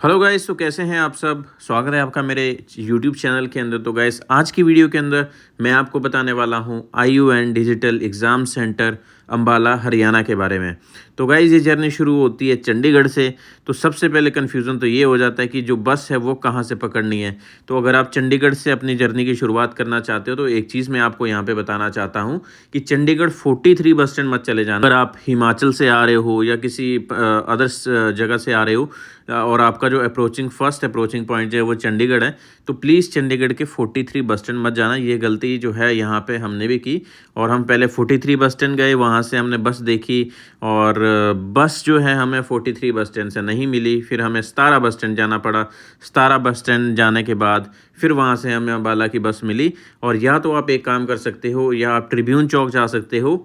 Hello guys, तो कैसे हैं आप सब। स्वागत है आपका मेरे यूट्यूब चैनल के अंदर। तो गाइस, आज की वीडियो के अंदर मैं आपको बताने वाला हूं IUN digital exam centre Ambala Haryana के बारे में। तो गाइस, ये जर्नी शुरू होती है चंडीगढ़ से। तो सबसे पहले कन्फ्यूज़न तो ये हो जाता है कि जो बस है वो कहां से पकड़नी है। तो अगर आप चंडीगढ़ से अपनी जर्नी की शुरुआत करना चाहते हो तो एक चीज़ मैं आपको यहाँ पे बताना चाहता हूँ कि चंडीगढ़ 43 बस स्टैंड मत चले जाना। अगर आप हिमाचल से आ रहे हो या किसी अदर्स जगह से आ रहे हो और आपका जो फर्स्ट अप्रोचिंग पॉइंट जो है वो चंडीगढ़ है, तो प्लीज़ चंडीगढ़ के 43 बस स्टैंड मत जाना। ये गलती जो है यहाँ पे हमने भी की। और हम पहले 43 बस स्टैंड गए, वहाँ से हमने बस देखी और बस जो है हमें 43 बस स्टैंड से नहीं मिली। फिर हमें 17 बस स्टैंड जाना पड़ा। 17 बस स्टैंड जाने के बाद फिर वहाँ से हमें अम्बाला की बस मिली। और या तो आप एक काम कर सकते हो, या आप ट्रिब्यून चौक जा सकते हो।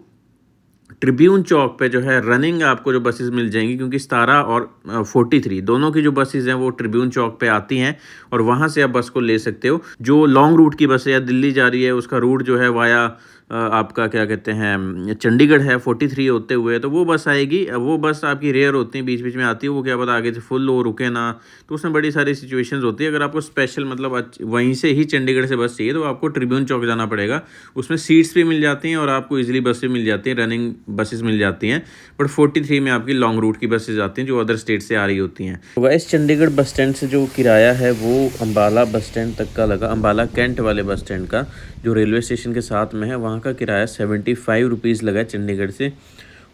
ट्रिब्यून चौक पे जो है रनिंग आपको जो बसेस मिल जाएंगी, क्योंकि 17 और 43 दोनों की जो बसेस हैं वो ट्रिब्यून चौक पे आती हैं और वहाँ से आप बस को ले सकते हो। जो लॉन्ग रूट की बस है या दिल्ली जा रही है, उसका रूट जो है वाया आपका क्या कहते हैं चंडीगढ़ है 43 होते हुए, तो वो बस आएगी। वो बस आपकी रेयर होती है, बीच बीच में आती है, वो क्या पता आगे से फुल हो रुके ना। तो उसमें बड़ी सारी सिचुएशंस होती है। अगर आपको स्पेशल मतलब वहीं से ही चंडीगढ़ से बस चाहिए तो आपको ट्रिब्यून चौक जाना पड़ेगा। उसमें सीट्स भी मिल जाती हैं और आपको ईजिली बस भी मिल जाती हैं, रनिंग बसेस मिल जाती हैं। बट 43 में आपकी लॉन्ग रूट की बसेस आती हैं जो अदर स्टेट से आ रही होती हैं। तो वैसे चंडीगढ़ बस स्टैंड से जो किराया है वो अम्बाला बस स्टैंड तक का लगा। अम्बाला कैंट वाले बस स्टैंड का जो रेलवे स्टेशन के साथ में है, वहाँ का किराया 75 रुपीज़ लगा चंडीगढ़ से।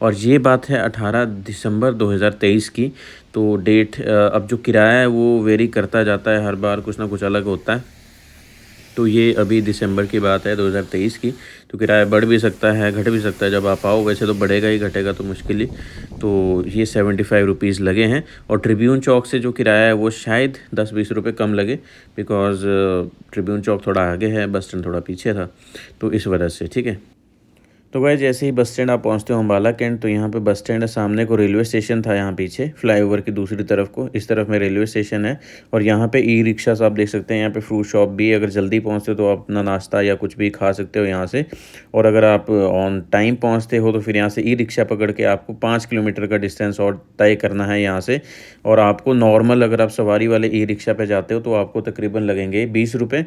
और ये बात है 18 दिसंबर 2023 की। तो डेट अब जो किराया है वो वेरी करता जाता है, हर बार कुछ ना कुछ अलग होता है। तो ये अभी दिसंबर की बात है 2023 की। तो किराया बढ़ भी सकता है, घट भी सकता है जब आप आओ। वैसे तो बढ़ेगा ही, घटेगा तो मुश्किल ही। तो ये 75 रुपीज़ लगे हैं। और ट्रिब्यून चौक से जो किराया है वो शायद 10-20 रुपये कम लगे, बिकॉज़ ट्रिब्यून चौक थोड़ा आगे है, बस स्टैंड थोड़ा पीछे था, तो इस वजह से। ठीक है। तो गाइस, जैसे ही बस स्टैंड आप पहुंचते हो अम्बाला कैंट, तो यहाँ पे बस स्टैंड है, सामने को रेलवे स्टेशन था, यहाँ पीछे फ्लाईओवर की दूसरी तरफ को, इस तरफ में रेलवे स्टेशन है। और यहाँ पे ई रिक्शास आप देख सकते हैं, यहाँ पे फ्रूट शॉप भी है। अगर जल्दी पहुँचते हो तो आप अपना नाश्ता या कुछ भी खा सकते हो यहाँ से। और अगर आप ऑन टाइम पहुँचते हो तो फिर यहाँ से ई रिक्शा पकड़ के आपको 5 किलोमीटर का डिस्टेंस और तय करना है यहाँ से। और आपको नॉर्मल अगर आप सवारी वाले ई रिक्शा पर जाते हो तो आपको तकरीबन लगेंगे 20 रुपये।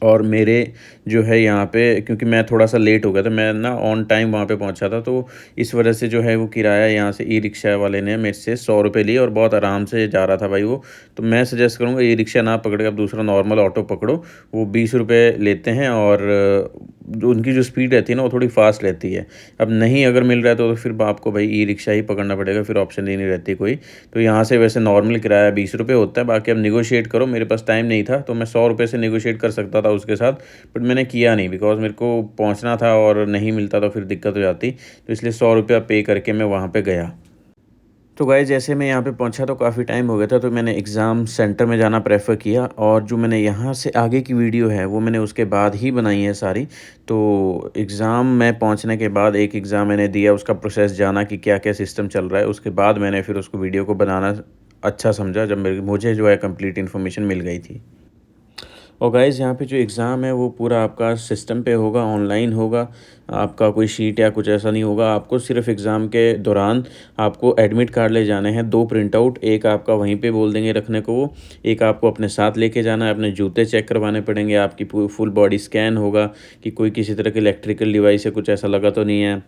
और मेरे जो है यहाँ पे, क्योंकि मैं थोड़ा सा लेट हो गया था, मैं ना ऑन टाइम वहाँ पे पहुँचा था, तो इस वजह से जो है वो किराया यहाँ से ई रिक्शा वाले ने मेरे से 100 रुपये लिए और बहुत आराम से जा रहा था भाई वो। तो मैं सजेस्ट करूँगा ई रिक्शा ना पकड़ के आप दूसरा नॉर्मल ऑटो पकड़ो। वो 20 रुपये लेते हैं और जो उनकी जो स्पीड रहती है ना वो थोड़ी फास्ट रहती है। अब नहीं अगर मिल रहा है तो फिर आपको भाई ई रिक्शा ही पकड़ना पड़ेगा, फिर ऑप्शन ही नहीं रहती कोई। तो यहाँ से वैसे नॉर्मल किराया 20 रुपये होता है, बाकी अब निगोशिएट करो। मेरे पास टाइम नहीं था तो मैं 100 रुपये से निगोशिएट कर सकता था उसके साथ, बट मैंने किया नहीं, बिकॉज़ मेरे को पहुँचना था और नहीं मिलता तो फिर दिक्कत हो जाती। तो इसलिए 100 रुपया पे करके मैं वहाँ पे गया। तो गाइस, जैसे मैं यहाँ पे पहुँचा तो काफ़ी टाइम हो गया था, तो मैंने एग्ज़ाम सेंटर में जाना प्रेफर किया। और जो मैंने यहाँ से आगे की वीडियो है वो मैंने उसके बाद ही बनाई है सारी। तो एग्ज़ाम में पहुँचने के बाद एक एग्ज़ाम मैंने दिया, उसका प्रोसेस जाना कि क्या क्या सिस्टम चल रहा है। उसके बाद मैंने फिर उसको वीडियो को बनाना अच्छा समझा, जब मुझे जो है कंप्लीट इन्फॉर्मेशन मिल गई थी। और गाइज़, यहाँ पे जो एग्ज़ाम है वो पूरा आपका सिस्टम पे होगा, ऑनलाइन होगा। आपका कोई शीट या कुछ ऐसा नहीं होगा। आपको सिर्फ़ एग्ज़ाम के दौरान आपको एडमिट कार्ड ले जाने हैं, 2 प्रिंट आउट। एक आपका वहीं पे बोल देंगे रखने को वो, एक आपको अपने साथ लेके जाना है। अपने जूते चेक करवाने पड़ेंगे, आपकी फुल बॉडी स्कैन होगा कि कोई किसी तरह की इलेक्ट्रिकल डिवाइस या कुछ ऐसा लगा तो नहीं है।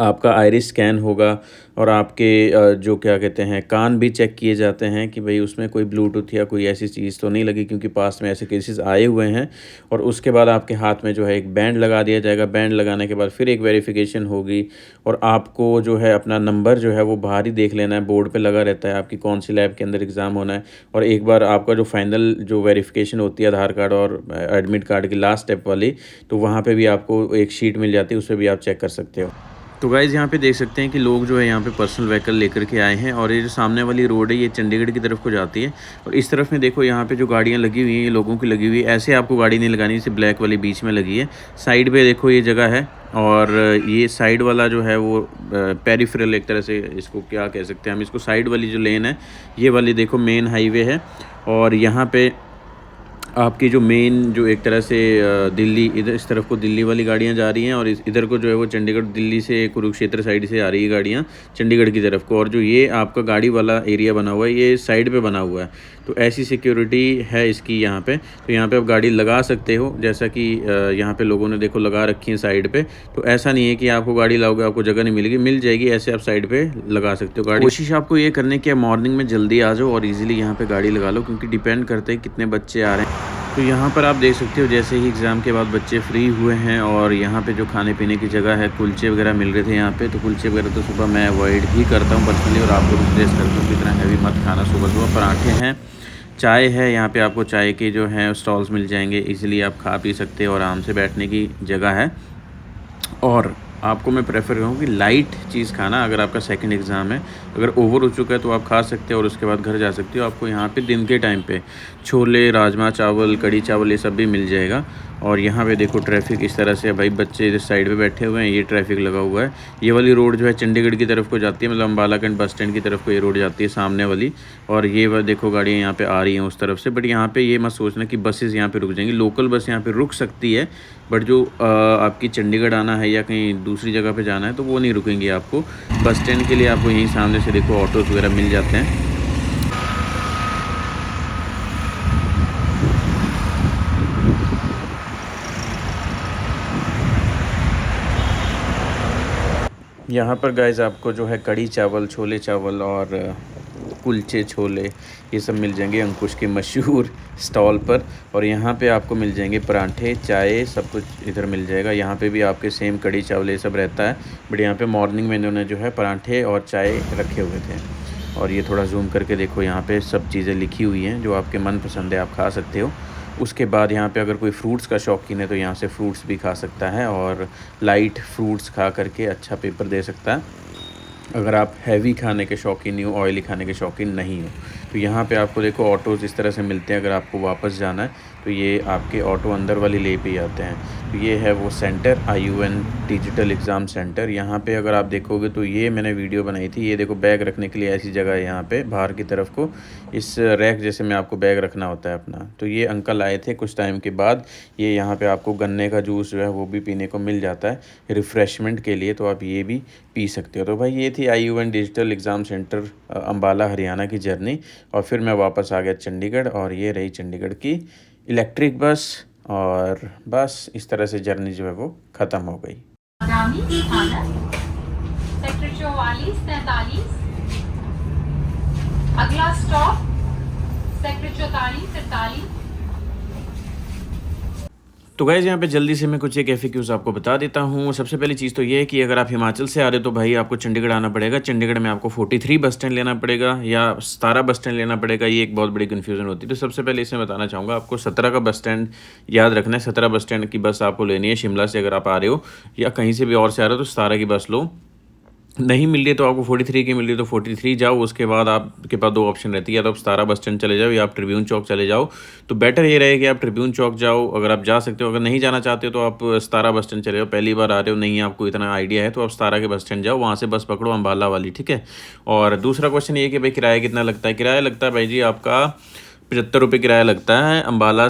आपका आइरिस स्कैन होगा। और आपके जो क्या कहते हैं कान भी चेक किए जाते हैं कि भाई उसमें कोई ब्लूटूथ या कोई ऐसी चीज़ तो नहीं लगी, क्योंकि पास्ट में ऐसे केसेस आए हुए हैं। और उसके बाद आपके हाथ में जो है एक बैंड लगा दिया जाएगा। बैंड लगाने के बाद फिर एक वेरिफिकेशन होगी। और आपको जो है अपना नंबर जो है वो बाहर ही देख लेना है, बोर्ड पे लगा रहता है आपकी कौन सी लैब के अंदर एग्ज़ाम होना है। और एक बार आपका जो फाइनल जो वेरिफिकेशन होती है आधार कार्ड और एडमिट कार्ड की लास्ट स्टेप वाली, तो वहाँ पे भी आपको एक शीट मिल जाती है, उस पर भी आप चेक कर सकते हो। तो गाइज़, यहाँ पे देख सकते हैं कि लोग जो है यहाँ पे पर्सनल व्हीकल लेकर के आए हैं। और ये जो सामने वाली रोड है ये चंडीगढ़ की तरफ को जाती है। और इस तरफ में देखो यहाँ पे जो गाड़ियाँ लगी हुई हैं ये लोगों की लगी हुई है। ऐसे आपको गाड़ी नहीं लगानी, जैसे ब्लैक वाली बीच में लगी है। साइड पे देखो ये जगह है। और ये साइड वाला जो है वो पेरिफेरल, एक तरह से इसको क्या कह सकते हैं हम, इसको साइड वाली जो लेन है ये वाली देखो मेन हाईवे है। और यहाँ पे आपकी जो मेन जो एक तरह से दिल्ली इधर इस तरफ को दिल्ली वाली गाड़ियाँ जा रही हैं और इधर को जो है वो चंडीगढ़ दिल्ली से कुरुक्षेत्र साइड से आ रही है गाड़ियाँ चंडीगढ़ की तरफ को। और जो ये आपका गाड़ी वाला एरिया बना हुआ है ये साइड पे बना हुआ है, तो ऐसी सिक्योरिटी है इसकी यहाँ पे। तो यहाँ पे आप गाड़ी लगा सकते हो, जैसा कि यहाँ पे लोगों ने देखो लगा रखी है साइड पे। तो ऐसा नहीं है कि आपको गाड़ी लाओगे आपको जगह नहीं मिलेगी, मिल जाएगी, ऐसे आप साइड पे लगा सकते हो गाड़ी। कोशिश आपको ये करने की मॉर्निंग में जल्दी आ जाओ और ईजिली यहाँ पे गाड़ी लगा लो, क्योंकि डिपेंड करते हैं कितने बच्चे आ रहे हैं। तो यहाँ पर आप देख सकते हो जैसे ही एग्ज़ाम के बाद बच्चे फ्री हुए हैं और यहाँ पे जो खाने पीने की जगह है, कुलचे वगैरह मिल रहे थे यहाँ पे। तो कुलचे वगैरह तो सुबह मैं अवॉइड ही करता हूँ पर्सनली, और आपको रिक्वेस्ट करता हूँ कि इतना हैवी मत खाना सुबह सुबह। पराठे हैं, चाय है, यहाँ पे आपको चाय के जो हैं स्टॉल्स मिल जाएंगे, इजीली आप खा पी सकते हो, आराम से बैठने की जगह है। और आपको मैं प्रेफर करूँ कि लाइट चीज़ खाना, अगर आपका सेकंड एग्ज़ाम है, अगर ओवर हो चुका है तो आप खा सकते हो और उसके बाद घर जा सकते हो। आपको यहाँ पे दिन के टाइम पे छोले, राजमा चावल, कढ़ी चावल ये सब भी मिल जाएगा। और यहाँ पे देखो ट्रैफिक इस तरह से है भाई, बच्चे इस साइड पे बैठे हुए हैं, ये ट्रैफिक लगा हुआ है। ये वाली रोड जो है चंडीगढ़ की तरफ को जाती है, मतलब अम्बाला कैंट बस स्टैंड की तरफ को ये रोड जाती है सामने वाली। और ये देखो गाड़ियाँ यहाँ पे आ रही हैं उस तरफ से। बट यहाँ पे ये मत सोचना कि बसेस यहाँ पे रुक जाएंगी, लोकल बस यहाँ पे रुक सकती है, बट जो आपकी चंडीगढ़ आना है या कहीं दूसरी जगह पे जाना है तो वो नहीं रुकेंगी आपको। बस स्टैंड के लिए आपको यहीं सामने से देखो ऑटोज़ वगैरह मिल जाते हैं। यहाँ पर गाइस आपको जो है कढ़ी चावल, छोले चावल और कुलचे छोले ये सब मिल जाएंगे अंकुश के मशहूर स्टॉल पर। और यहाँ पे आपको मिल जाएंगे पराठे, चाय, सब कुछ इधर मिल जाएगा। यहाँ पे भी आपके सेम कढ़ी चावल ये सब रहता है, बट यहाँ पे मॉर्निंग में इन्होंने जो है पराठे और चाय रखे हुए थे। और ये थोड़ा जूम करके देखो, यहाँ पे सब चीज़ें लिखी हुई हैं जो आपके मन पसंद है आप खा सकते हो। उसके बाद यहाँ पे अगर कोई फ्रूट्स का शौकीन है तो यहाँ से फ्रूट्स भी खा सकता है, और लाइट फ्रूट्स खा करके अच्छा पेपर दे सकता है। अगर आप हैवी खाने के शौकीन नहीं हो, ऑयली खाने के शौकीन नहीं हो, तो यहाँ पे आपको देखो ऑटोज़ इस तरह से मिलते हैं। अगर आपको वापस जाना है तो ये आपके ऑटो अंदर वाली ले पे ही आते हैं। तो ये है वो centre, IUN digital exam centre. यहाँ पे अगर आप देखोगे तो ये मैंने वीडियो बनाई थी, ये देखो बैग रखने के लिए ऐसी जगह है यहाँ पे बाहर की तरफ को, इस रैक जैसे में आपको बैग रखना होता है अपना। तो ये अंकल आए थे कुछ टाइम के बाद, ये यहाँ पे आपको गन्ने का जूस जो है वो भी पीने को मिल जाता है रिफ़्रेशमेंट के लिए, तो आप ये भी पी सकते हो। तो भाई ये थी IUN digital exam centre Ambala Haryana की जर्नी। और फिर मैं वापस आ गया चंडीगढ़, और ये रही चंडीगढ़ की इलेक्ट्रिक बस। और बस इस तरह से जर्नी जो है वो ख़त्म हो गई। सेक्टर 44-43, अगला स्टॉप सेक्टर 44-43। तो गाइज़ यहाँ पे जल्दी से मैं कुछ एक FAQs आपको बता देता हूँ। सबसे पहली चीज़ तो ये है कि अगर आप हिमाचल से आ रहे हो तो भाई आपको चंडीगढ़ आना पड़ेगा। चंडीगढ़ में आपको 43 बस स्टैंड लेना पड़ेगा या 17 बस स्टैंड लेना पड़ेगा, ये एक बहुत बड़ी कन्फ्यूज़न होती है। तो सबसे पहले इसमें बताना चाहूँगा, आपको 17 का बस स्टैंड याद रखना है। 17 बस स्टैंड की बस आपको लेनी है शिमला से, अगर आप आ रहे हो या कहीं से भी और से आ रहे हो तो 17 की बस लो। नहीं मिल रही है तो आपको 43 की मिल रही है तो 43 जाओ। उसके बाद आपके पास दो ऑप्शन रहती है, या तो आप 17 बस स्टैंड चले जाओ या आप ट्रिब्यून चौक चले जाओ। तो बेटर ये रहेगा कि आप ट्रिब्यून चौक जाओ अगर आप जा सकते हो। अगर नहीं जाना चाहते हो तो आप 17 बस स्टैंड चले जाओ। पहली बार आ रहे हो, नहीं आपको इतना आइडिया है, तो आप 17 के बस स्टैंड जाओ, वहाँ से बस पकड़ो अम्बाला वाली, ठीक है। और दूसरा क्वेश्चन ये कि भाई किराया कितना लगता है। किराया लगता है भाई जी आपका 75 रुपये किराया लगता है अम्बाला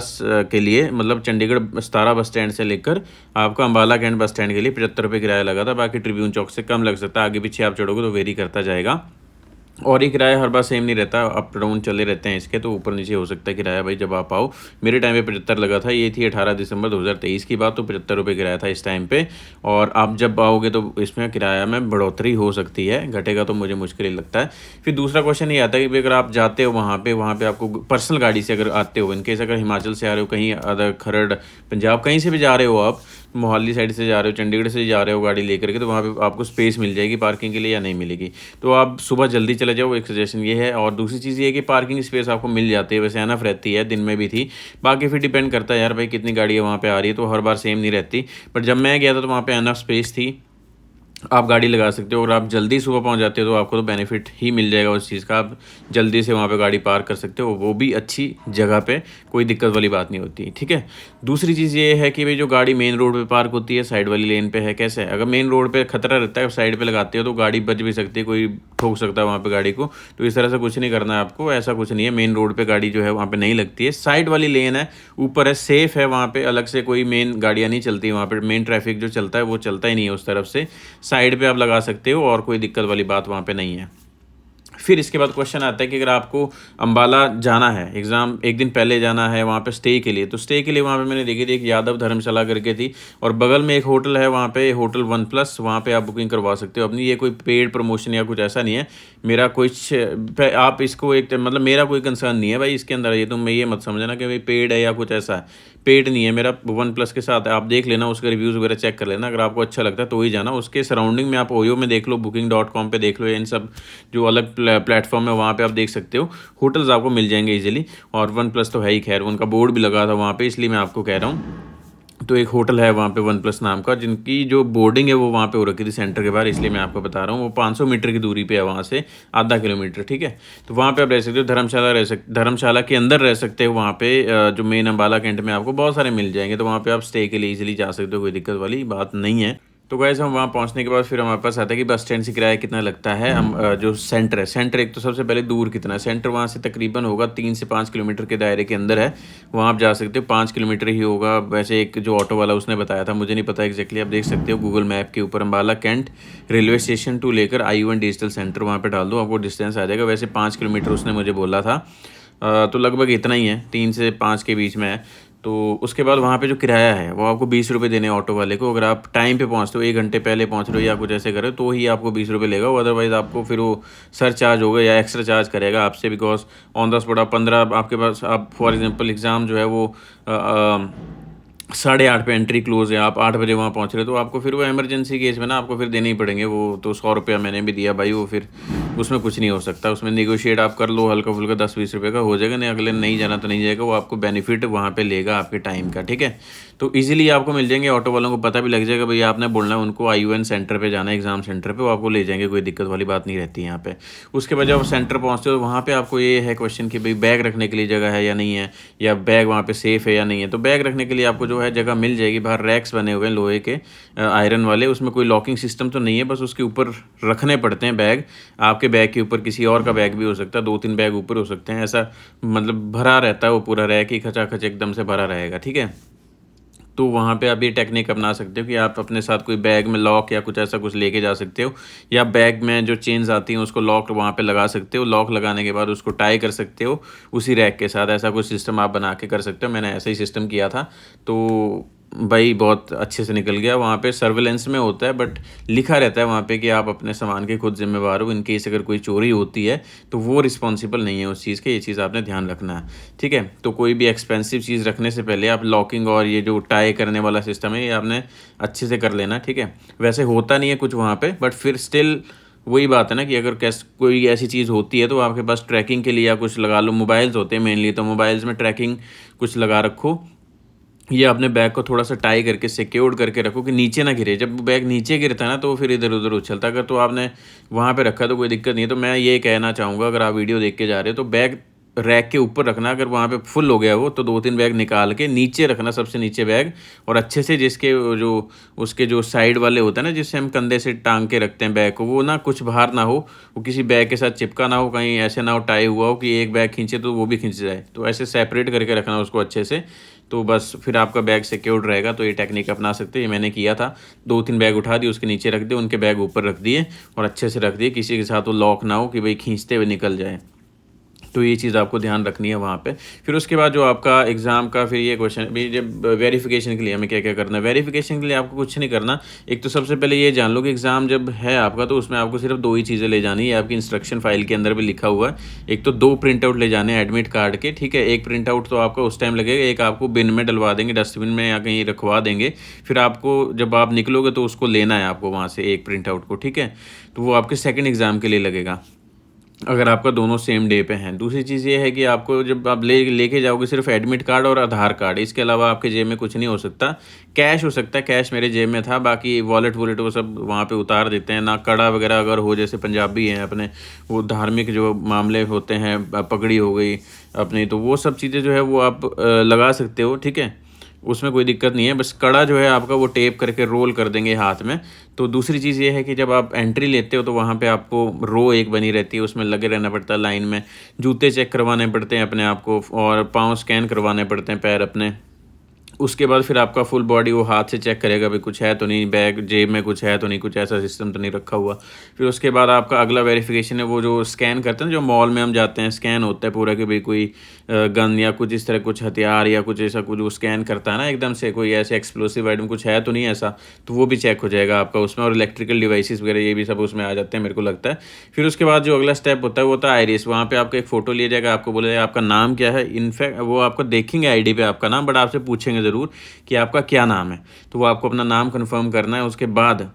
के लिए, मतलब चंडीगढ़ 17 बस स्टैंड से लेकर आपका अम्बाला कैंट बस स्टैंड के लिए 75 रुपये किराया लगा था। बाकी ट्रिब्यून चौक से कम लग सकता है, आगे पीछे आप चढ़ोगे तो वेरी करता जाएगा। और ये किराया हर बार सेम नहीं रहता, अप डाउन चले रहते हैं इसके, तो ऊपर नीचे हो सकता है किराया भाई जब आप आओ। मेरे टाइम पे 75 लगा था, ये थी 18 दिसंबर 2023 की बात, तो 75 रुपये किराया था इस टाइम पे। और आप जब आओगे तो इसमें किराया में बढ़ोतरी हो सकती है, घटेगा तो मुझे मुश्किल ही लगता है। फिर दूसरा क्वेश्चन ये आता है कि अगर आप जाते हो वहाँ पे आपको पर्सनल गाड़ी से अगर आते हो, इनकेस अगर हिमाचल से आ रहे हो, कहीं अदर खरड़ पंजाब कहीं से भी जा रहे हो, आप मोहाली साइड से जा रहे हो, चंडीगढ़ से जा रहे हो गाड़ी लेकर के, तो वहाँ पे आपको स्पेस मिल जाएगी पार्किंग के लिए या नहीं मिलेगी। तो आप सुबह जल्दी चले जाओ, एक सजेशन ये है। और दूसरी चीज़ ये है कि पार्किंग स्पेस आपको मिल जाती है, वैसे एनफ रहती है, दिन में भी थी। बाकी फिर डिपेंड करता है यार भाई कितनी गाड़ियाँ वहाँ पे आ रही है, तो हर बार सेम नहीं रहती। बट जब मैं गया था तो वहाँ पे एनफ स्पेस थी, आप गाड़ी लगा सकते हो। और आप जल्दी सुबह पहुंच जाते हो तो आपको तो बेनिफिट ही मिल जाएगा उस चीज़ का। आप जल्दी से वहां पे गाड़ी पार्क कर सकते हो, वो भी अच्छी जगह पे, कोई दिक्कत वाली बात नहीं होती, ठीक है। दूसरी चीज़ ये है कि भाई जो गाड़ी मेन रोड पे पार्क होती है, साइड वाली लेन पे है, कैसे है, अगर मेन रोड पे खतरा रहता है, साइड पे लगाते हो तो गाड़ी बच भी सकती है, कोई ठोक सकता है वहाँ पे गाड़ी को। तो इस तरह से कुछ नहीं करना है आपको, ऐसा कुछ नहीं है। मेन रोड पे गाड़ी जो है वहाँ पे नहीं लगती है, साइड वाली लेन है, ऊपर है, सेफ है, वहाँ पे अलग से कोई मेन गाड़ियाँ नहीं चलती, वहाँ पे मेन ट्रैफिक जो चलता है वो चलता ही नहीं है उस तरफ से। साइड पे आप लगा सकते हो और कोई दिक्कत वाली बात वहाँ पे नहीं है। फिर इसके बाद क्वेश्चन आता है कि अगर आपको अंबाला जाना है, एग्ज़ाम एक दिन पहले जाना है वहाँ पे स्टे के लिए, तो स्टे के लिए वहाँ पे मैंने देखी थी एक यादव धर्मशाला करके थी, और बगल में एक होटल है वहाँ पे, होटल वन प्लस, वहाँ पे आप बुकिंग करवा सकते हो अपनी। ये कोई पेड प्रमोशन या कुछ ऐसा नहीं है, मेरा कुछ आप इसको एक मतलब मेरा कोई कंसर्न नहीं है भाई इसके अंदर, ये तुम ये मत समझना कि भाई पेड है या कुछ ऐसा है। पेड नहीं है, मेरा वन प्लस के साथ है, आप देख लेना, उसके रिव्यूज़ वगैरह चेक कर लेना, अगर आपको अच्छा लगता है तो ही जाना। उसके सराउंडिंग में आप ओयो में देख लो, booking.com पे देख लो, इन सब जो अलग प्लेटफॉर्म है वहाँ पे आप देख सकते हो, होटल्स आपको मिल जाएंगे इजीली। और वन प्लस तो है ही, खैर उनका बोर्ड भी लगा था वहाँ पे, इसलिए मैं आपको कह रहा हूँ। तो एक होटल है वहाँ पे वन प्लस नाम का, जिनकी जो बोर्डिंग है वो वहाँ पे हो रखी थी सेंटर के बाहर, इसलिए मैं आपको बता रहा हूँ। वो 500 मीटर की दूरी पे है वहाँ से, आधा किलोमीटर, ठीक है। तो वहाँ पे आप रह सकते हो, धर्मशाला के अंदर रह सकते हो वहाँ पे। जो मेन अम्बाला कैंट में आपको बहुत सारे मिल जाएंगे, तो वहाँ पे आप स्टे के लिए इजीली जा सकते हो, कोई दिक्कत वाली बात नहीं है। तो गाइस हम वहाँ पहुँचने के बाद फिर हमारे पास आता है कि बस स्टैंड से किराया कितना लगता है। हम जो सेंटर है, सेंटर एक तो सबसे पहले दूर कितना है, सेंटर वहाँ से तकरीबन होगा 3 से 5 किलोमीटर के दायरे के अंदर है, वहाँ आप जा सकते हो, 5 किलोमीटर ही होगा वैसे। एक जो ऑटो वाला उसने बताया था, मुझे नहीं पता एग्जैक्टली, आप देख सकते हो गूगल मैप के ऊपर, Ambala cantt railway station to लेकर IU1 डिजिटल सेंटर, वहाँ पर डाल दो, आपको डिस्टेंस आ जाएगा। वैसे 5 किलोमीटर उसने मुझे बोला था, तो लगभग इतना ही है, 3 से 5 के बीच में है। तो उसके बाद वहाँ पे जो किराया है वो आपको 20 रुपये देने ऑटो वाले को। अगर आप टाइम पे पहुँचते हो, 1 घंटे पहले पहुँच रहे हो या कुछ ऐसे करो, तो ही आपको 20 रुपये लेगा, अदरवाइज़ आपको फिर वो सर चार्ज होगा या एक्स्ट्रा चार्ज करेगा आपसे, बिकॉज ऑन द स्पॉट आप 15 आपके पास, आप फॉर एग्जांपल एग्ज़ाम जो है वो 8:30 पे एंट्री क्लोज है, आप 8 बजे वहाँ पहुँच रहे हो, तो आपको फिर वो इमरजेंसी केस में ना आपको फिर देने ही पड़ेंगे वो। तो 100 रुपया मैंने भी दिया भाई, वो फिर उसमें कुछ नहीं हो सकता, उसमें नेगोशिएट आप कर लो हल्का फुल्का, 10-20 रुपये का हो जाएगा, नहीं अगले नहीं जाना तो नहीं जाएगा, वो आपको बेनिफिट वहाँ पे लेगा आपके टाइम का, ठीक है। तो इजीली आपको मिल जाएंगे, ऑटो वालों को पता भी लग जाएगा भाई आपने बोलना है उनको IUN सेंटर पे जाना है, एग्ज़ाम सेंटर पे, वो आपको ले जाएंगे, कोई दिक्कत वाली बात नहीं रहती है यहाँ पे। उसके बाद जब आप सेंटर पहुँचते हो वहाँ पे आपको ये है क्वेश्चन कि भाई बैग रखने के लिए जगह है या नहीं है, या बैग वहाँ पे सेफ़ है या नहीं है। तो बैग रखने के लिए आपको जो है जगह मिल जाएगी, बाहर रैक्स बने हुए हैं लोहे के, आयरन वाले, उसमें कोई लॉकिंग सिस्टम तो नहीं है, बस उसके ऊपर रखने पड़ते हैं बैग। आपके बैग के ऊपर किसी और का बैग भी हो सकता है, 2-3 बैग ऊपर हो सकते हैं, ऐसा मतलब भरा रहता है वो पूरा रैक ही, खचाखच एकदम से भरा रहेगा, ठीक है। तो वहाँ पे आप ये टेक्निक अपना सकते हो कि आप अपने साथ कोई बैग में लॉक या कुछ ऐसा कुछ लेके जा सकते हो, या बैग में जो चेन्स आती हैं उसको लॉक वहाँ पे लगा सकते हो, लॉक लगाने के बाद उसको टाई कर सकते हो उसी रैक के साथ, ऐसा कुछ सिस्टम आप बना के कर सकते हो। मैंने ऐसा ही सिस्टम किया था, तो भाई बहुत अच्छे से निकल गया। वहाँ पे सर्विलेंस में होता है, बट लिखा रहता है वहाँ पे कि आप अपने सामान के खुद जिम्मेवार हो, इन केस अगर कोई चोरी होती है तो वो रिस्पॉन्सिबल नहीं है उस चीज़ के, ये चीज़ आपने ध्यान रखना है, ठीक है। तो कोई भी एक्सपेंसिव चीज़ रखने से पहले आप लॉकिंग और ये जो टाई करने वाला सिस्टम है ये आपने अच्छे से कर लेना, ठीक है। वैसे होता नहीं है कुछ वहाँ पे, बट फिर स्टिल वही बात है ना कि अगर कोई ऐसी चीज़ होती है तो आपके पास ट्रैकिंग के लिए या कुछ लगा लो, मोबाइल्स होते हैं मेनली, तो मोबाइल्स में ट्रैकिंग कुछ लगा रखो, ये अपने बैग को थोड़ा सा टाई करके सिक्योर्ड करके रखो कि नीचे ना गिरे। जब बैग नीचे गिरता है ना तो फिर इधर उधर उछलता, अगर तो आपने वहाँ पे रखा तो कोई दिक्कत नहीं है। तो मैं ये कहना चाहूँगा, अगर आप वीडियो देख के जा रहे हो तो बैग रैक के ऊपर रखना, अगर वहाँ पे फुल हो गया वो तो 2-3 बैग निकाल के नीचे रखना, सबसे नीचे बैग, और अच्छे से जिसके जो उसके जो साइड वाले होते हैं ना, जिससे हम कंधे से टांग के रखते हैं बैग को, वो ना कुछ बाहर ना हो, वो किसी बैग के साथ चिपका ना हो, कहीं ऐसे ना हो टाई हुआ हो कि एक बैग खींचे तो वो भी खींच जाए, तो ऐसे सेपरेट करके रखना उसको अच्छे से, तो बस फिर आपका बैग सिक्योर्ड रहेगा। तो ये टेक्निक अपना सकते हैं, ये मैंने किया था, 2-3 बैग उठा दिए उसके नीचे रख दिए, उनके बैग ऊपर रख दिए और अच्छे से रख दिए, किसी के साथ वो लॉक ना हो कि भाई खींचते हुए निकल जाए। तो ये चीज़ आपको ध्यान रखनी है वहाँ पे। फिर उसके बाद जो आपका एग्ज़ाम का फिर ये क्वेश्चन भी, जब वेरिफिकेशन के लिए हमें क्या क्या करना है, वेरिफिकेशन के लिए आपको कुछ नहीं करना। एक तो सबसे पहले ये जान लो कि एग्ज़ाम जब है आपका तो उसमें आपको सिर्फ 2 ही चीज़ें ले जानी है, आपकी इंस्ट्रक्शन फाइल के अंदर भी लिखा हुआ है। एक तो 2 प्रिंट आउट ले जाने हैं एडमिट कार्ड के, ठीक है। एक प्रिंट आउट तो आपका उस टाइम लगेगा, एक आपको बिन में डलवा देंगे, डस्टबिन में या कहीं रखवा देंगे, फिर आपको जब आप निकलोगे तो उसको लेना है आपको वहाँ से एक प्रिंट आउट को, ठीक है। तो वो आपके सेकेंड एग्ज़ाम के लिए लगेगा। अगर आपका दोनों सेम डे पे हैं। दूसरी चीज़ ये है कि आपको जब आप लेके जाओगे सिर्फ एडमिट कार्ड और आधार कार्ड, इसके अलावा आपके जेब में कुछ नहीं हो सकता। कैश हो सकता है, कैश मेरे जेब में था, बाकी वॉलेट वॉलेट वो सब वहाँ पे उतार देते हैं। ना कड़ा वगैरह अगर हो, जैसे पंजाबी हैं अपने, वो धार्मिक जो मामले होते हैं, पगड़ी हो गई अपनी, तो वो सब चीज़ें जो है वो आप लगा सकते हो, ठीक है, उसमें कोई दिक्कत नहीं है। बस कड़ा जो है आपका वो टेप करके रोल कर देंगे हाथ में। तो दूसरी चीज़ ये है कि जब आप एंट्री लेते हो तो वहाँ पे आपको रो एक बनी रहती है, उसमें लगे रहना पड़ता है लाइन में। जूते चेक करवाने पड़ते हैं अपने आप को, और पाँव स्कैन करवाने पड़ते हैं, पैर अपने। उसके बाद फिर आपका फुल बॉडी वो हाथ से चेक करेगा भाई कुछ है तो नहीं, बैग जेब में कुछ है तो नहीं, कुछ ऐसा सिस्टम तो नहीं रखा हुआ। फिर उसके बाद आपका अगला वेरिफिकेशन है वो जो स्कैन करते हैं, जो मॉल में हम जाते हैं स्कैन होता है पूरा कि भाई कोई गन या कुछ इस तरह कुछ हथियार या कुछ ऐसा कुछ वो स्कैन करता है ना एकदम से, कोई ऐसे एक्सप्लोसिव आइटम कुछ है तो नहीं ऐसा, तो वो भी चेक हो जाएगा आपका उसमें। और इलेक्ट्रिकल डिवाइसेस वगैरह ये भी सब उसमें आ जाते हैं मेरे को लगता है। फिर उसके बाद जो अगला स्टेप होता है वो होता है आइरिस। वहाँ पे आपका एक फ़ोटो लिया जाएगा, आपको बोला जाएगा आपका नाम क्या है। इनफैक्ट वो आपको देखेंगे आईडी पे आपका नाम, बट आपसे पूछेंगे ज़रूर कि आपका क्या नाम है, तो वो आपको अपना नाम कन्फर्म करना है। उसके बाद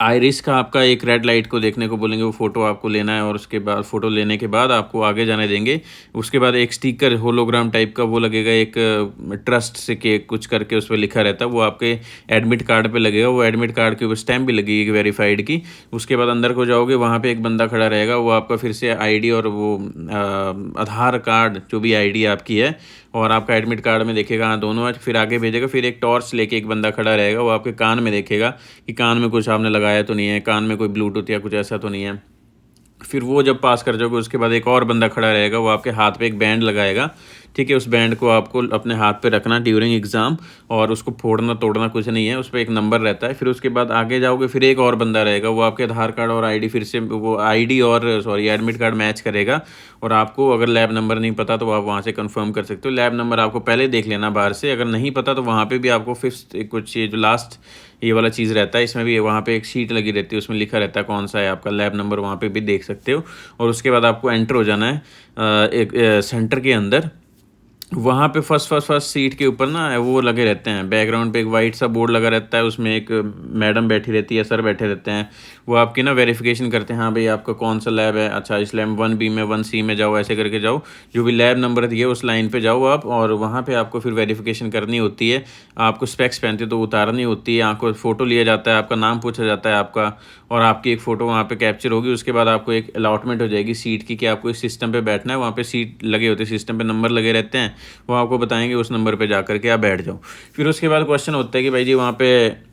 आइरिस का आपका एक रेड लाइट को देखने को बोलेंगे, वो फ़ोटो आपको लेना है, और उसके बाद फ़ोटो लेने के बाद आपको आगे जाने देंगे। उसके बाद एक स्टिकर होलोग्राम टाइप का वो लगेगा, एक ट्रस्ट से के कुछ करके उस पर लिखा रहता है, वो आपके एडमिट कार्ड पे लगेगा। वो एडमिट कार्ड के ऊपर स्टैम्प भी लगेगी वेरीफाइड की। उसके बाद अंदर को जाओगे, वहाँ पे एक बंदा खड़ा रहेगा, वो आपका फिर से आईडी और वो आधार कार्ड जो भी आईडी आपकी है और आपका एडमिट कार्ड में देखेगा हाँ दोनों है, फिर आगे भेजेगा। फिर एक टॉर्च लेके एक बंदा खड़ा रहेगा, वो आपके कान में देखेगा कि कान में कुछ आपने लगाया तो नहीं है, कान में कोई ब्लूटूथ या कुछ ऐसा तो नहीं है। फिर वो जब पास कर जाओगे उसके बाद एक और बंदा खड़ा रहेगा, वो आपके हाथ पे एक बैंड लगाएगा, ठीक है। उस बैंड को आपको अपने हाथ पे रखना ड्यूरिंग एग्ज़ाम, और उसको फोड़ना तोड़ना कुछ नहीं है, उस पर एक नंबर रहता है। फिर उसके बाद आगे जाओगे, फिर एक और बंदा रहेगा, वो आपके आधार कार्ड और आईडी, फिर से वो आईडी और सॉरी एडमिट कार्ड मैच करेगा। और आपको अगर लैब नंबर नहीं पता तो आप वहाँ से कंफर्म कर सकते हो। लैब नंबर आपको पहले देख लेना बाहर से, अगर नहीं पता तो वहाँ पे भी आपको फिफ्थ कुछ ये जो लास्ट ये वाला चीज़ रहता है, इसमें भी वहाँ पे एक शीट लगी रहती है, उसमें लिखा रहता है कौन सा है आपका लैब नंबर, वहाँ पे भी देख सकते हो। और उसके बाद आपको एंटर हो जाना है एक सेंटर के अंदर। वहाँ पे फर्स्ट सीट के ऊपर ना वो लगे रहते हैं, बैकग्राउंड पे एक वाइट सा बोर्ड लगा रहता है, उसमें एक मैडम बैठी रहती है, सर बैठे रहते हैं। वो आपकी ना वेरिफिकेशन करते हैं, हाँ भाई आपका कौन सा लैब है, अच्छा इस लैब 1B में 1C में जाओ, ऐसे करके जाओ, जो भी लैब नंबर दिए उस लाइन पे जाओ आप। और वहाँ पे आपको फिर वेरिफिकेशन करनी होती है। आपको स्पेक्स पहनते हो तो उतारनी होती है, आपको फ़ोटो लिया जाता है, आपका नाम पूछा जाता है आपका, और आपकी एक फ़ोटो वहाँ पे कैप्चर होगी। उसके बाद आपको एक अलॉटमेंट हो जाएगी सीट की कि आपको इस सिस्टम पे बैठना है। वहाँ पे सीट लगे होते हैं, सिस्टम पे नंबर लगे रहते हैं, वो आपको बताएंगे उस नंबर पे जा करके आप बैठ जाओ। फिर उसके बाद क्वेश्चन होता है कि भाई जी वहाँ पे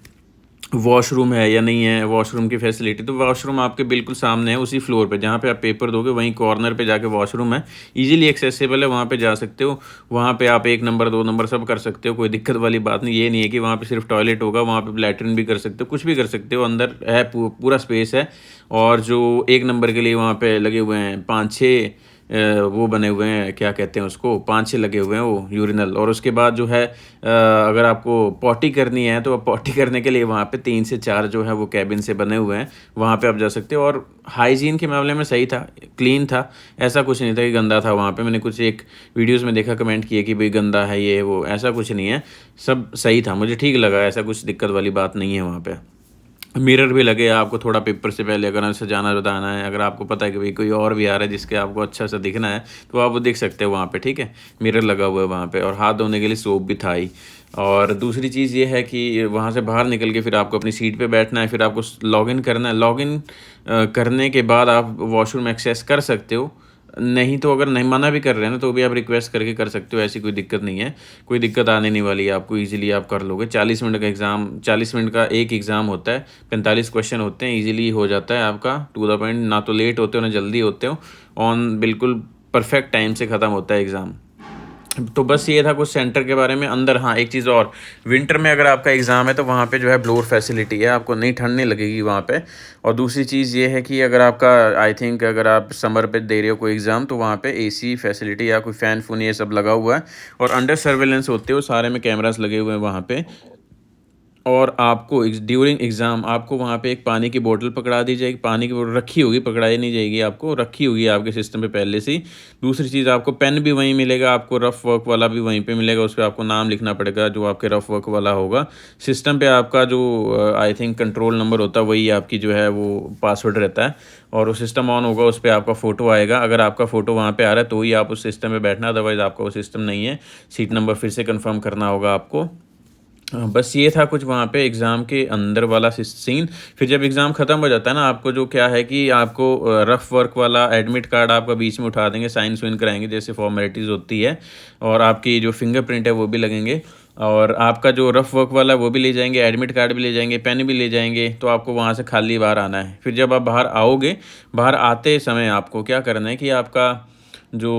वॉशरूम है या नहीं है, वॉशरूम की फैसिलिटी। तो वॉशरूम आपके बिल्कुल सामने है, उसी फ्लोर पे जहाँ पे आप पेपर दोगे वहीं कॉर्नर पे जाके वॉशरूम है, इजीली एक्सेसिबल है, वहाँ पे जा सकते हो। वहाँ पे आप 1 नंबर 2 नंबर सब कर सकते हो, कोई दिक्कत वाली बात नहीं। ये नहीं है कि वहाँ पे सिर्फ टॉयलेट होगा, वहाँ पे लैट्रिन भी कर सकते हो, कुछ भी कर सकते हो, अंदर है पूरा स्पेस है। और जो 1 नंबर के लिए वहाँ पे लगे हुए हैं 5-6 वो बने हुए हैं, क्या कहते हैं उसको, 5-6 लगे हुए हैं वो यूरिनल। और उसके बाद जो है अगर आपको पॉटी करनी है तो पॉटी करने के लिए वहाँ पे 3 से 4 जो है वो कैबिन से बने हुए हैं, वहाँ पे आप जा सकते हो। और हाइजीन के मामले में सही था, क्लीन था, ऐसा कुछ नहीं था कि गंदा था वहाँ पे। मैंने कुछ एक वीडियोज़ में देखा कमेंट किए कि भाई गंदा है ये वो, ऐसा कुछ नहीं है, सब सही था, मुझे ठीक लगा, ऐसा कुछ दिक्कत वाली बात नहीं है वहाँ पे। मिरर भी लगे आपको थोड़ा पेपर से पहले, अगर आपसे जाना बताना है, अगर आपको पता है कि भाई कोई और भी आ रहा है जिसके आपको अच्छा सा दिखना है तो आप वो देख सकते हो वहाँ पे, ठीक है। मिरर लगा हुआ है वहाँ पे, और हाथ धोने के लिए सोप भी था ही। और दूसरी चीज़ ये है कि वहाँ से बाहर निकल के फिर आपको अपनी सीट पे बैठना है, फिर आपको लॉगिन करना है। लॉगिन करने के बाद आप वॉशरूम एक्सेस कर सकते हो, नहीं तो अगर नहीं मना भी कर रहे हैं ना तो भी आप रिक्वेस्ट करके कर सकते हो, ऐसी कोई दिक्कत नहीं है, कोई दिक्कत आने नहीं वाली है आपको, इजीली आप कर लोगे। 40 मिनट का एग्ज़ाम, 40 मिनट का एक एग्ज़ाम होता है, 45 क्वेश्चन होते हैं, इजीली हो जाता है आपका, टू द पॉइंट, ना तो लेट होते हो ना जल्दी होते हो, ऑन बिल्कुल परफेक्ट टाइम से ख़त्म होता है एग्ज़ाम। तो बस ये था कुछ सेंटर के बारे में। अंदर हाँ एक चीज़ और, विंटर में अगर आपका एग्ज़ाम है तो वहाँ पे जो है ब्लोअर फैसिलिटी है, आपको नहीं ठंड नहीं लगेगी वहाँ पे। और दूसरी चीज़ ये है कि अगर आपका आई थिंक अगर आप समर पे दे रहे हो कोई एग्ज़ाम तो वहाँ पे एसी फैसिलिटी या कोई फ़ैन फून ये सब लगा हुआ है, और अंडर सर्वेलेंस होते हो, सारे में कैमरास लगे हुए हैं वहाँ पे। और आपको ड्यूरिंग एग्ज़ाम आपको वहाँ पे एक पानी की बोतल पकड़ा दी जाएगी, पानी की बोतल रखी होगी, पकड़ाई नहीं जाएगी आपको, रखी होगी आपके सिस्टम पे पहले से ही। दूसरी चीज़ आपको पेन भी वहीं मिलेगा, आपको रफ़ वर्क वाला भी वहीं पे मिलेगा, उस पे आपको नाम लिखना पड़ेगा जो आपके रफ़ वर्क वाला होगा। सिस्टम पे आपका जो आई थिंक कंट्रोल नंबर होता है वही आपकी जो है वो पासवर्ड रहता है, और वो सिस्टम ऑन होगा, उस पे आपका फ़ोटो आएगा। अगर आपका फ़ोटो वहाँ पे आ रहा है तो ही आप उस सिस्टम पे बैठना, अदरवाइज़ आपका वो सिस्टम नहीं है। सीट नंबर फिर से कन्फर्म करना होगा आपको। बस ये था कुछ वहाँ पे एग्ज़ाम के अंदर वाला सीन। फिर जब एग्ज़ाम ख़त्म हो जाता है ना, आपको जो क्या है कि आपको रफ़ वर्क वाला एडमिट कार्ड आपका बीच में उठा देंगे, साइन सुइन कराएंगे जैसे फॉर्मेलिटीज़ होती है, और आपकी जो फिंगरप्रिंट है वो भी लगेंगे, और आपका जो रफ़ वर्क वाला वो भी ले जाएंगे, एडमिट कार्ड भी ले जाएंगे, पेन भी ले जाएंगे। तो आपको वहाँ से खाली बाहर आना है। फिर जब आप बाहर आओगे, बाहर आते समय आपको क्या करना है कि आपका जो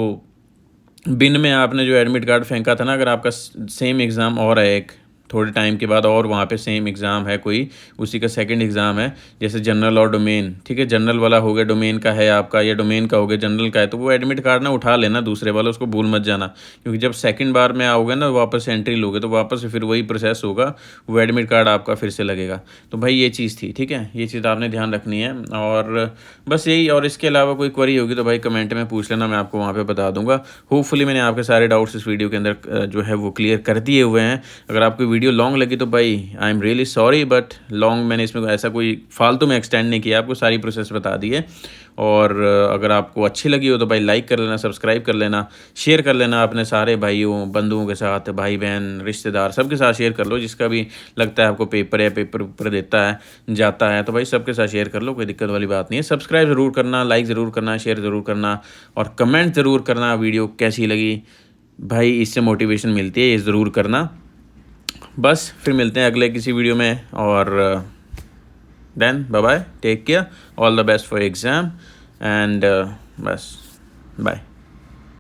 बिन में आपने जो एडमिट कार्ड फेंका था ना, अगर आपका सेम एग्ज़ाम और है एक थोड़े टाइम के बाद, और वहाँ पे सेम एग्ज़ाम है कोई, उसी का सेकंड एग्ज़ाम है, जैसे जनरल और डोमेन, ठीक है, जनरल वाला हो गया, डोमेन का है आपका, या डोमेन का हो गया, जनरल का है, तो वो एडमिट कार्ड ना उठा लेना दूसरे वाला, उसको भूल मत जाना, क्योंकि जब सेकंड बार में आओगे ना वापस एंट्री लोगे तो वापस से फिर वही प्रोसेस होगा, वो एडमिट कार्ड आपका फिर से लगेगा। तो भाई ये चीज़ थी, ठीक है, ये चीज़ आपने ध्यान रखनी है। और बस यही, और इसके अलावा कोई क्वेरी होगी तो भाई कमेंट में पूछ लेना, मैं आपको वहाँ पे बता दूंगा। होपफुली मैंने आपके सारे डाउट्स इस वीडियो के अंदर जो है वो क्लियर कर दिए हुए हैं। अगर आपको वीडियो लॉन्ग लगी तो भाई I am really sorry, but long मैंने इसमें ऐसा कोई फालतू में एक्सटेंड नहीं किया, आपको सारी प्रोसेस बता दी है। और अगर आपको अच्छी लगी हो तो भाई लाइक कर लेना, सब्सक्राइब कर लेना, शेयर कर लेना अपने सारे भाइयों बंधुओं के साथ, भाई बहन रिश्तेदार सबके साथ शेयर कर लो, जिसका भी लगता है आपको पेपर या पेपर ऊपर देता है जाता है तो भाई सबके साथ शेयर कर लो, कोई दिक्कत वाली बात नहीं है। सब्सक्राइब ज़रूर करना, लाइक ज़रूर करना, शेयर ज़रूर करना, और कमेंट ज़रूर करना वीडियो कैसी लगी भाई, इससे मोटिवेशन मिलती है, ये ज़रूर करना। बस फिर मिलते हैं अगले किसी वीडियो में, और then bye bye, take care, all the best for exam, and बस बाय।